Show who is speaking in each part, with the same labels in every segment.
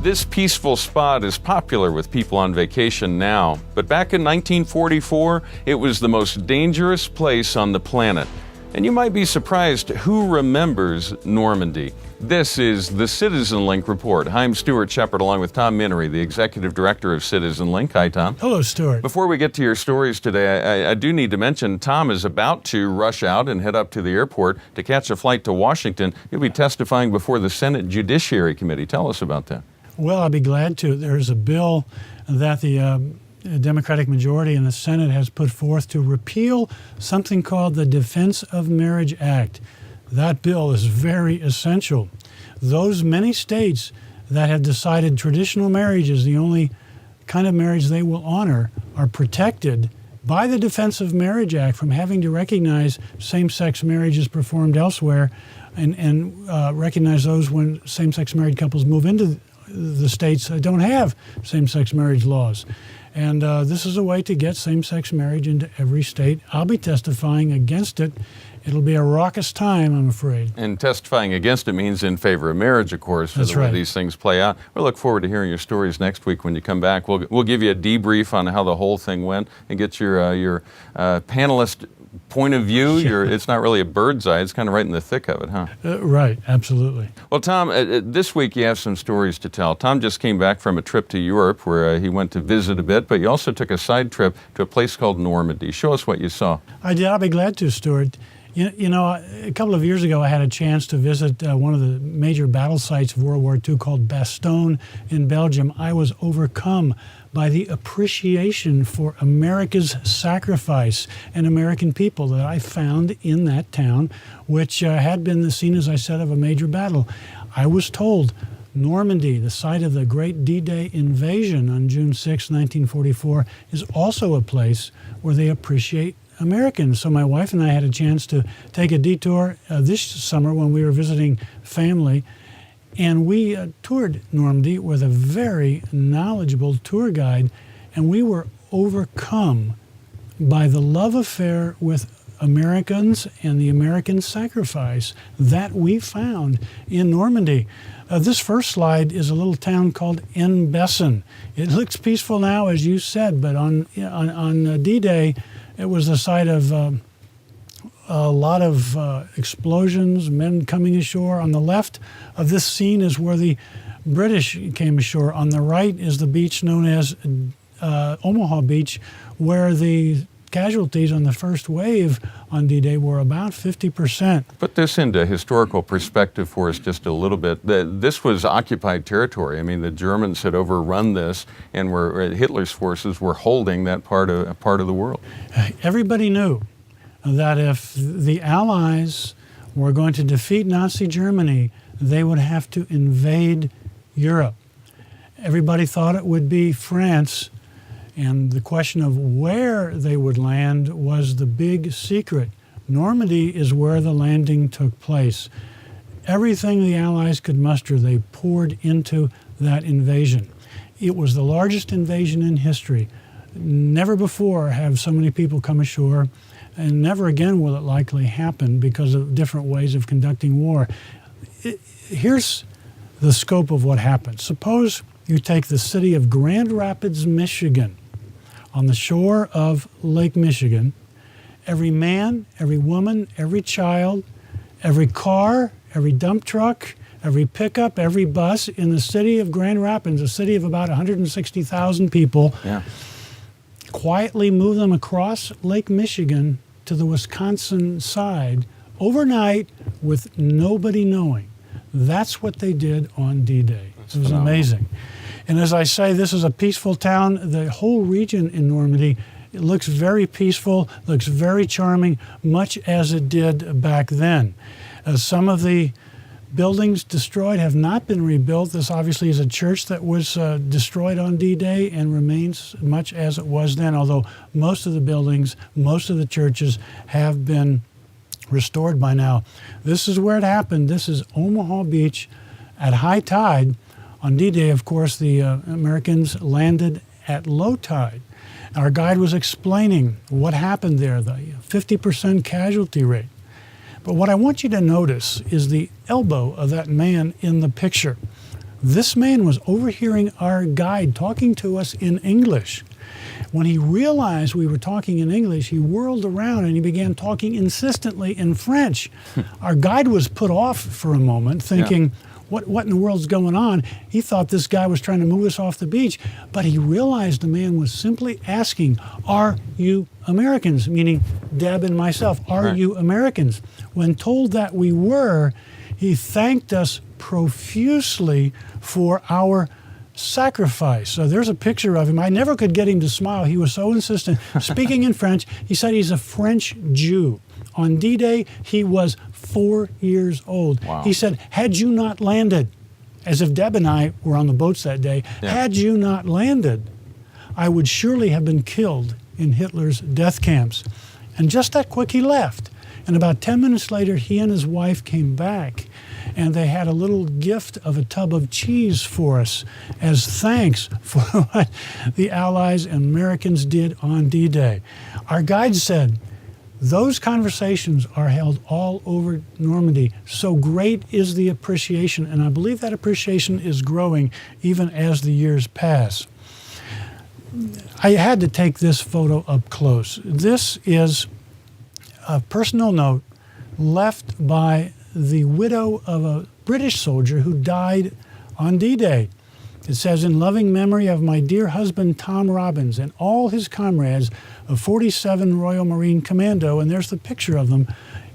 Speaker 1: This peaceful spot is popular with people on vacation now, but back in 1944, it was the most dangerous place on the planet. And you might be surprised who remembers Normandy. This is the CitizenLink Report. I'm Stuart Shepard along with Tom Minnery, the Executive Director of CitizenLink. Hi, Tom.
Speaker 2: Hello, Stuart.
Speaker 1: Before we get to your stories today, I do need to mention Tom is about to rush out and head up to the airport to catch a flight to Washington. He'll be testifying before the Senate Judiciary Committee. Tell us about that.
Speaker 2: Well, I'll be glad to. There's a bill that the Democratic majority in the Senate has put forth to repeal something called the Defense of Marriage Act. That bill is very essential. Those many states that have decided traditional marriage is the only kind of marriage they will honor are protected by the Defense of Marriage Act from having to recognize same-sex marriages performed elsewhere and recognize those when same-sex married couples move into the states that don't have same-sex marriage laws. And this is a way to get same-sex marriage into every state. I'll be testifying against it. It'll be a raucous time, I'm afraid.
Speaker 1: And testifying against it means in favor of marriage, of course, for
Speaker 2: That's
Speaker 1: the way
Speaker 2: right.
Speaker 1: these things play out. We'll look forward to hearing your stories next week when you come back. We'll give you a debrief on how the whole thing went and get your panelist point of view. It's not really a bird's eye. It's kind of right in the thick of it, huh?
Speaker 2: Right, absolutely.
Speaker 1: Well, Tom, this week you have some stories to tell. Tom just came back from a trip to Europe where he went to visit a bit, but you also took a side trip to a place called Normandy. Show us what you saw.
Speaker 2: I did. I'll be glad to, Stuart. You know, a couple of years ago, I had a chance to visit one of the major battle sites of World War II called Bastogne in Belgium. I was overcome by the appreciation for America's sacrifice and American people that I found in that town, which had been the scene, as I said, of a major battle. I was told Normandy, the site of the great D-Day invasion on June 6, 1944, is also a place where they appreciate Americans. So my wife and I had a chance to take a detour this summer when we were visiting family, and we toured Normandy with a very knowledgeable tour guide, and we were overcome by the love affair with Americans and the American sacrifice that we found in Normandy. This first slide is a little town called Bessin. It looks peaceful now, as you said, but on D-Day, it was the site of a lot of explosions, men coming ashore. On the left of this scene is where the British came ashore. On the right is the beach known as Omaha Beach, where the casualties on the first wave on D-Day were about 50%.
Speaker 1: Put this into historical perspective for us just a little bit. This was occupied territory. I mean, the Germans had overrun this, and Hitler's forces were holding that part of the world.
Speaker 2: Everybody knew that if the Allies were going to defeat Nazi Germany, they would have to invade Europe. Everybody thought it would be France, and the question of where they would land was the big secret. Normandy is where the landing took place. Everything the Allies could muster, they poured into that invasion. It was the largest invasion in history. Never before have so many people come ashore, and never again will it likely happen because of different ways of conducting war. Here's the scope of what happened. Suppose you take the city of Grand Rapids, Michigan. On the shore of Lake Michigan, every man, every woman, every child, every car, every dump truck, every pickup, every bus in the city of Grand Rapids, a city of about 160,000 people, quietly move them across Lake Michigan to the Wisconsin side overnight with nobody knowing. That's what they did on D-Day. It was amazing. And as I say, this is a peaceful town. The whole region in Normandy, it looks very peaceful, looks very charming, much as it did back then. Some of the buildings destroyed have not been rebuilt. This obviously is a church that was destroyed on D-Day and remains much as it was then, although most of the buildings, most of the churches have been restored by now. This is where it happened. This is Omaha Beach at high tide. On D-Day, of course, the Americans landed at low tide. Our guide was explaining what happened there, the 50% casualty rate. But what I want you to notice is the elbow of that man in the picture. This man was overhearing our guide talking to us in English. When he realized we were talking in English, he whirled around and he began talking insistently in French. Our guide was put off for a moment, thinking, what in the world's going on? He thought this guy was trying to move us off the beach, but he realized the man was simply asking, "Are you Americans?" Meaning Deb and myself, "Are you Americans?" When told that we were, he thanked us profusely for our sacrifice. So there's a picture of him. I never could get him to smile. He was so insistent. Speaking in French, he said he's a French Jew. On D-Day, he was 4 years old.
Speaker 1: Wow.
Speaker 2: He said, had you not landed, as if Deb and I were on the boats that day, had you not landed, I would surely have been killed in Hitler's death camps. And just that quick, he left. And about 10 minutes later, he and his wife came back, and they had a little gift of a tub of cheese for us as thanks for what the Allies and Americans did on D-Day. Our guide said, those conversations are held all over Normandy. So great is the appreciation, and I believe that appreciation is growing even as the years pass. I had to take this photo up close. This is a personal note left by the widow of a British soldier who died on D-Day. It says, in loving memory of my dear husband, Tom Robbins, and all his comrades of 47 Royal Marine Commando, and there's the picture of them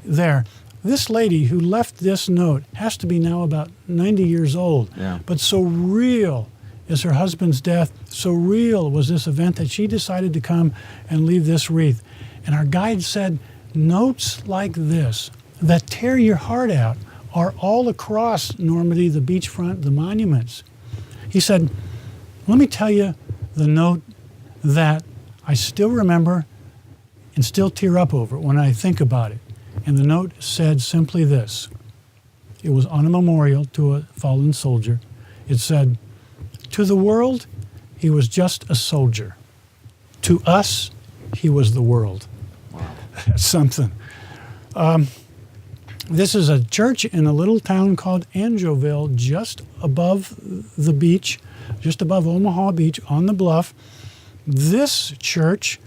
Speaker 2: there. This lady who left this note has to be now about 90 years old, but so real is her husband's death, so real was this event that she decided to come and leave this wreath. And our guide said, notes like this that tear your heart out are all across Normandy, the beachfront, the monuments. He said, let me tell you the note that I still remember and still tear up over when I think about it. And the note said simply this. It was on a memorial to a fallen soldier. It said, to the world, he was just a soldier. To us, he was the world.
Speaker 1: Wow.
Speaker 2: That's something. This is a church in a little town called Angeville, just above the beach, just above Omaha Beach on the bluff. This church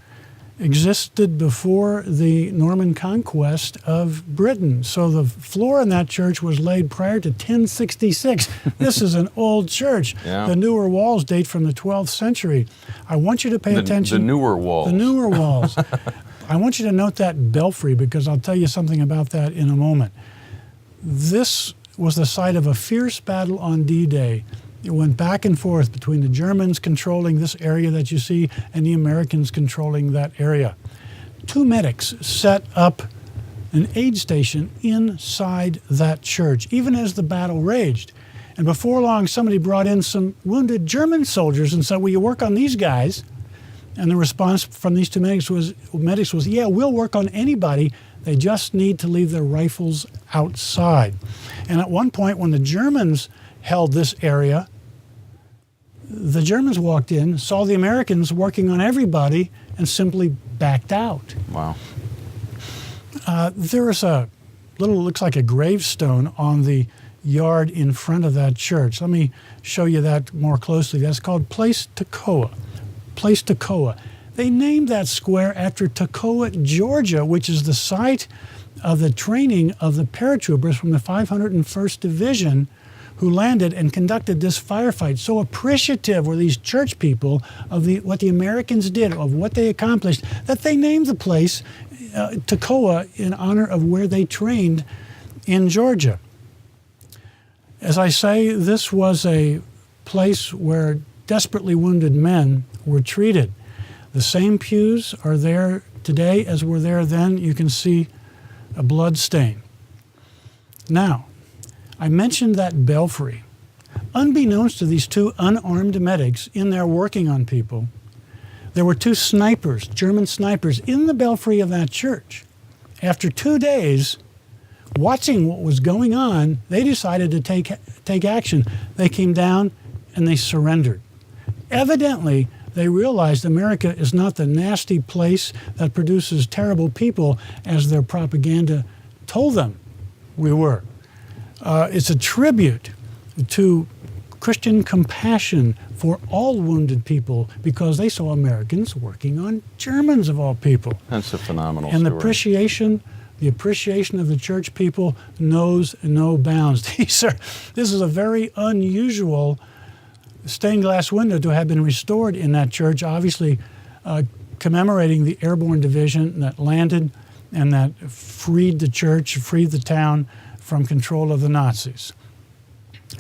Speaker 2: existed before the Norman conquest of Britain. So the floor in that church was laid prior to 1066. This is an old church. The newer walls date from the 12th century. I want you to pay attention.
Speaker 1: The newer walls.
Speaker 2: The newer walls. I want you to note that belfry because I'll tell you something about that in a moment. This was the site of a fierce battle on D-Day. It went back and forth between the Germans controlling this area that you see and the Americans controlling that area. 2 medics set up an aid station inside that church, even as the battle raged. And before long, somebody brought in some wounded German soldiers and said, will you work on these guys? And the response from these 2 medics was, yeah, we'll work on anybody. They just need to leave their rifles outside. And at one point, when the Germans held this area, the Germans walked in, saw the Americans working on everybody, and simply backed out.
Speaker 1: Wow.
Speaker 2: There is a little, looks like a gravestone on the yard in front of that church. Let me show you that more closely. That's called Place Toccoa. Place Toccoa. They named that square after Toccoa, Georgia, which is the site of the training of the paratroopers from the 501st Division who landed and conducted this firefight. So appreciative were these church people of what the Americans did, of what they accomplished, that they named the place Toccoa in honor of where they trained in Georgia. As I say, this was a place where desperately wounded men were treated. The same pews are there today as were there then. You can see a blood stain. Now, I mentioned that belfry. Unbeknownst to these 2 unarmed medics in there working on people, there were 2 snipers, German snipers, in the belfry of that church. After 2 days, watching what was going on, they decided to take action. They came down and they surrendered. Evidently, they realized America is not the nasty place that produces terrible people as their propaganda told them we were. It's a tribute to Christian compassion for all wounded people because they saw Americans working on Germans of all people.
Speaker 1: That's a phenomenal
Speaker 2: And
Speaker 1: story.
Speaker 2: the appreciation of the church people knows no bounds. This is a very unusual stained glass window to have been restored in that church, obviously commemorating the airborne division that landed and that freed the church, freed the town from control of the Nazis.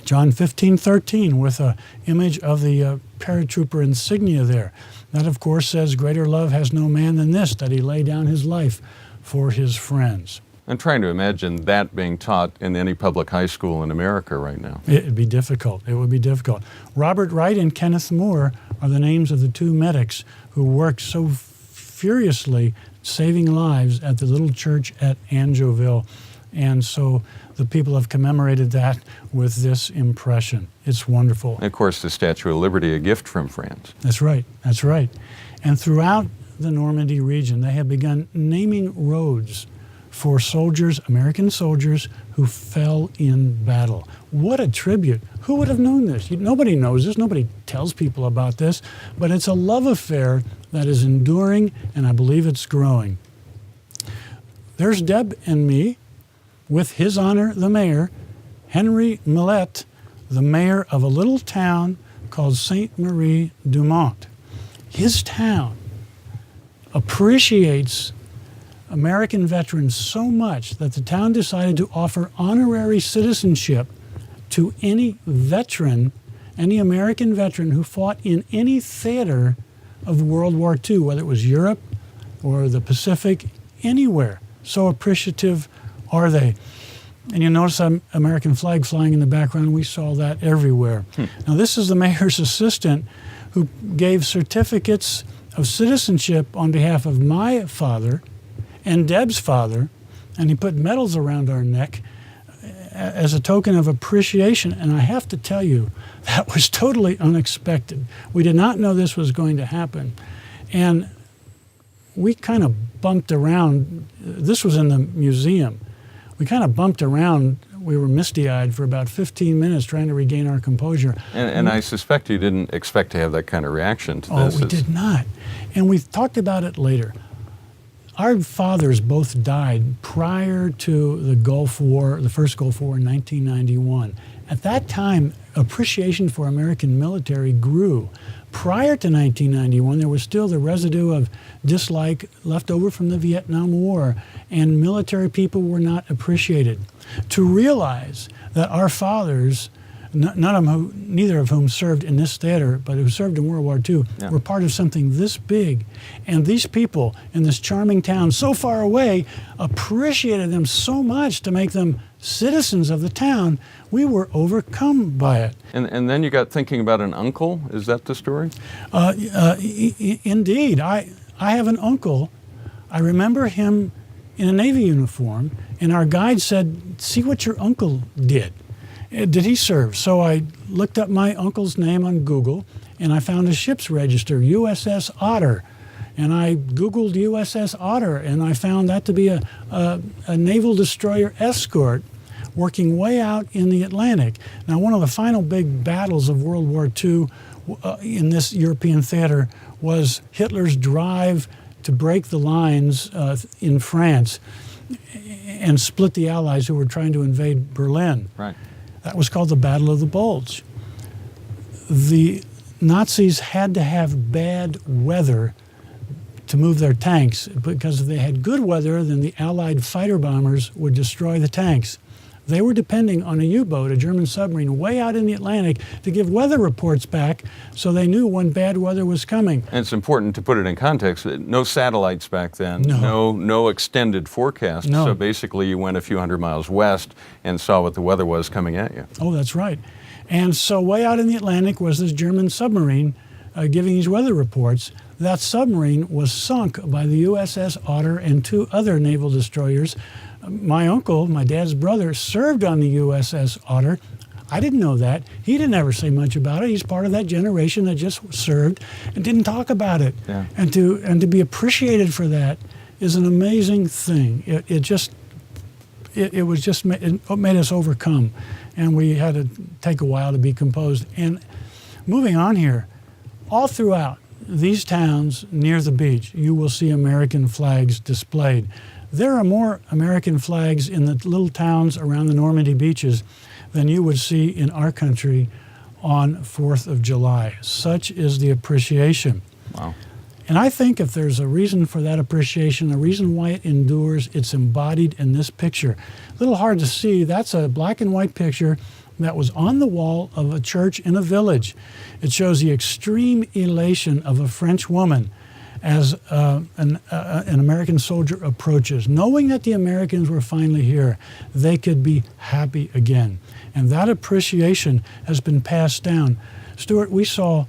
Speaker 2: John 15:13 with an image of the paratrooper insignia there. That, of course, says, greater love has no man than this, that he lay down his life for his friends.
Speaker 1: I'm trying to imagine that being taught in any public high school in America right now.
Speaker 2: It would be difficult. It would be difficult. Robert Wright and Kenneth Moore are the names of the two medics who worked so furiously saving lives at the little church at Angeville. And so the people have commemorated that with this impression. It's wonderful.
Speaker 1: And of course, the Statue of Liberty, a gift from France.
Speaker 2: That's right. That's right. And throughout the Normandy region, they have begun naming roads for soldiers, American soldiers, who fell in battle. What a tribute. Who would have known this? Nobody knows this. Nobody tells people about this. But it's a love affair that is enduring, and I believe it's growing. There's Deb and me, with His Honor the Mayor, Henry Millette, the mayor of a little town called Sainte Marie du Mont. His town appreciates American veterans so much that the town decided to offer honorary citizenship to any veteran, any American veteran who fought in any theater of World War II, whether it was Europe or the Pacific, anywhere. So appreciative are they. And you notice an American flag flying in the background. We saw that everywhere. Now, this is the mayor's assistant who gave certificates of citizenship on behalf of my father and Deb's father, and he put medals around our neck as a token of appreciation. And I have to tell you, that was totally unexpected. We did not know this was going to happen. And we kind of bumped around. This was in the museum. We kind of bumped around. We were misty-eyed for about 15 minutes trying to regain our composure.
Speaker 1: And I suspect you didn't expect to have that kind of reaction to this.
Speaker 2: Oh, we did not. And we talked about it later. Our fathers both died prior to the Gulf War, the first Gulf War in 1991. At that time, appreciation for American military grew. Prior to 1991, there was still the residue of dislike left over from the Vietnam War, and military people were not appreciated. To realize that our fathers, neither of whom served in this theater, but who served in World War II, were part of something this big. And these people in this charming town so far away appreciated them so much to make them citizens of the town. We were overcome by it.
Speaker 1: And then you got thinking about an uncle. Is that the story?
Speaker 2: Indeed. I have an uncle. I remember him in a Navy uniform, and our guide said, see what your uncle did. Did he serve? So I looked up my uncle's name on Google, and I found a ship's register, USS Otter. And I Googled USS Otter, and I found that to be a naval destroyer escort working way out in the Atlantic. Now, one of the final big battles of World War II in this European theater was Hitler's drive to break the lines in France and split the Allies who were trying to invade Berlin.
Speaker 1: Right.
Speaker 2: That was called the Battle of the Bulge. The Nazis had to have bad weather to move their tanks, because if they had good weather, then the Allied fighter bombers would destroy the tanks. They were depending on a U-boat, a German submarine, way out in the Atlantic to give weather reports back so they knew when bad weather was coming.
Speaker 1: And it's important to put it in context. No satellites back then, no extended forecast.
Speaker 2: No.
Speaker 1: So basically you went a few hundred miles west and saw what the weather was coming at you.
Speaker 2: Oh, that's right. And so way out in the Atlantic was this German submarine giving these weather reports. That submarine was sunk by the USS Otter and two other naval destroyers. My uncle, my dad's brother, served on the USS Otter. I didn't know that. He didn't ever say much about it. He's part of that generation that just served and didn't talk about it.
Speaker 1: Yeah.
Speaker 2: And to be appreciated for that is an amazing thing. it was just it made us overcome, and we had to take a while to be composed. And moving on here, all throughout these towns near the beach, you will see American flags displayed. There are more American flags in the little towns around the Normandy beaches than you would see in our country on 4th of July. Such is the appreciation.
Speaker 1: Wow.
Speaker 2: And I think if there's a reason for that appreciation, a reason why it endures, it's embodied in this picture. A little hard to see. That's a black and white picture that was on the wall of a church in a village. It shows the extreme elation of a French woman as an American soldier approaches. Knowing that the Americans were finally here, they could be happy again. And that appreciation has been passed down. Stuart, we saw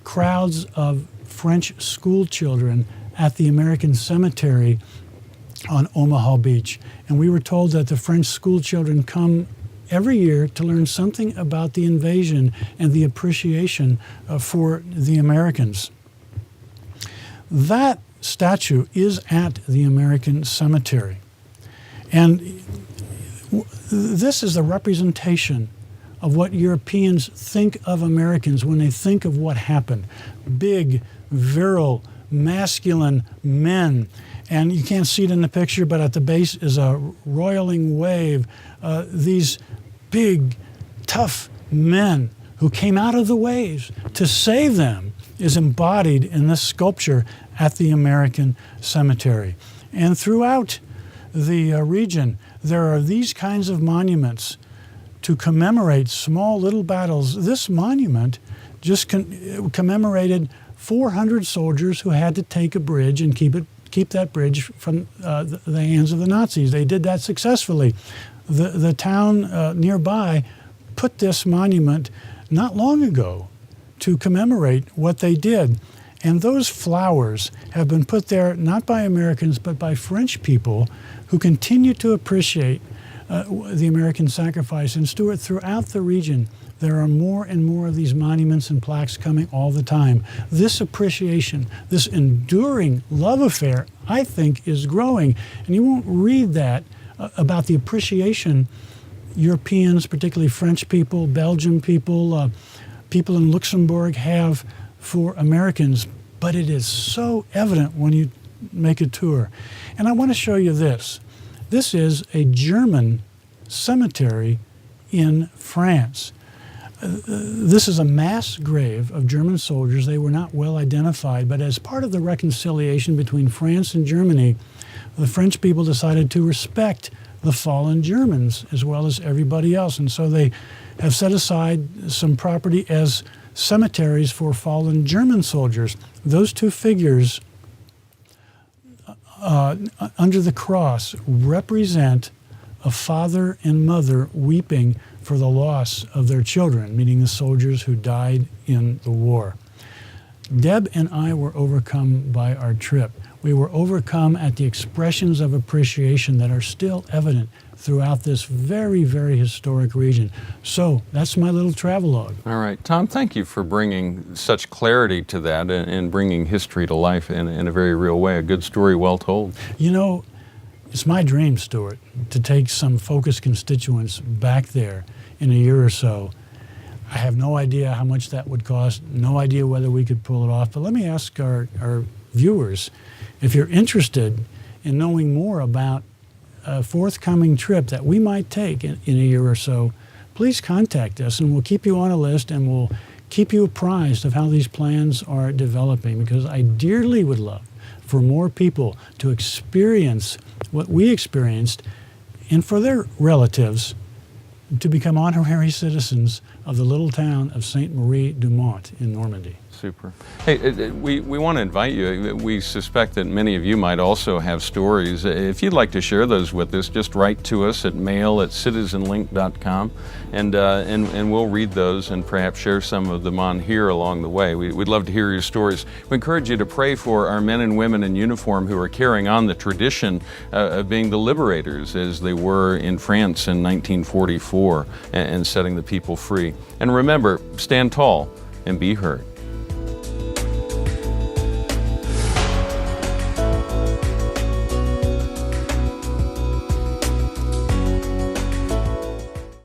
Speaker 2: crowds of French school children at the American cemetery on Omaha Beach. And we were told that the French school children come every year to learn something about the invasion and the appreciation for the Americans. That statue is at the American cemetery. And this is the representation of what Europeans think of Americans when they think of what happened. Big, virile, masculine men. And you can't see it in the picture, but at the base is a roiling wave. These big, tough men who came out of the waves to save them is embodied in this sculpture at the American cemetery. And throughout the region, there are these kinds of monuments to commemorate small little battles. This monument just commemorated 400 soldiers who had to take a bridge and keep that bridge from the hands of the Nazis. They did that successfully. The town nearby put this monument not long ago to commemorate what they did. And those flowers have been put there not by Americans, but by French people who continue to appreciate the American sacrifice. And Stuart, throughout the region, there are more and more of these monuments and plaques coming all the time. This appreciation, this enduring love affair, I think is growing. And you won't read that about the appreciation Europeans, particularly French people, Belgian people, people in Luxembourg have for Americans, but it is so evident when you make a tour. And I want to show you this. This is a German cemetery in France. This is a mass grave of German soldiers. They were not well identified, but as part of the reconciliation between France and Germany, the French people decided to respect the fallen Germans as well as everybody else. And so they have set aside some property as cemeteries for fallen German soldiers. Those two figures under the cross represent a father and mother weeping for the loss of their children, meaning the soldiers who died in the war. Deb and I were overcome by our trip. We were overcome at the expressions of appreciation that are still evident throughout this very, very historic region. So that's my little travelogue.
Speaker 1: All right. Tom, thank you for bringing such clarity to that and bringing history to life in a very real way. A good story well told.
Speaker 2: You know, it's my dream, Stuart, to take some focused constituents back there in a year or so. I have no idea how much that would cost, no idea whether we could pull it off, but let me ask our viewers, if you're interested in knowing more about a forthcoming trip that we might take in a year or so, please contact us and we'll keep you on a list and we'll keep you apprised of how these plans are developing, because I dearly would love for more people to experience what we experienced and for their relatives to become honorary citizens of the little town of Sainte Marie du Mont in Normandy.
Speaker 1: Super. Hey, we want to invite you. We suspect that many of you might also have stories. If you'd like to share those with us, just write to us at mail@citizenlink.com, and we'll read those and perhaps share some of them on here along the way. We'd love to hear your stories. We encourage you to pray for our men and women in uniform who are carrying on the tradition of being the liberators, as they were in France in 1944, and setting the people free. And remember, stand tall and be heard.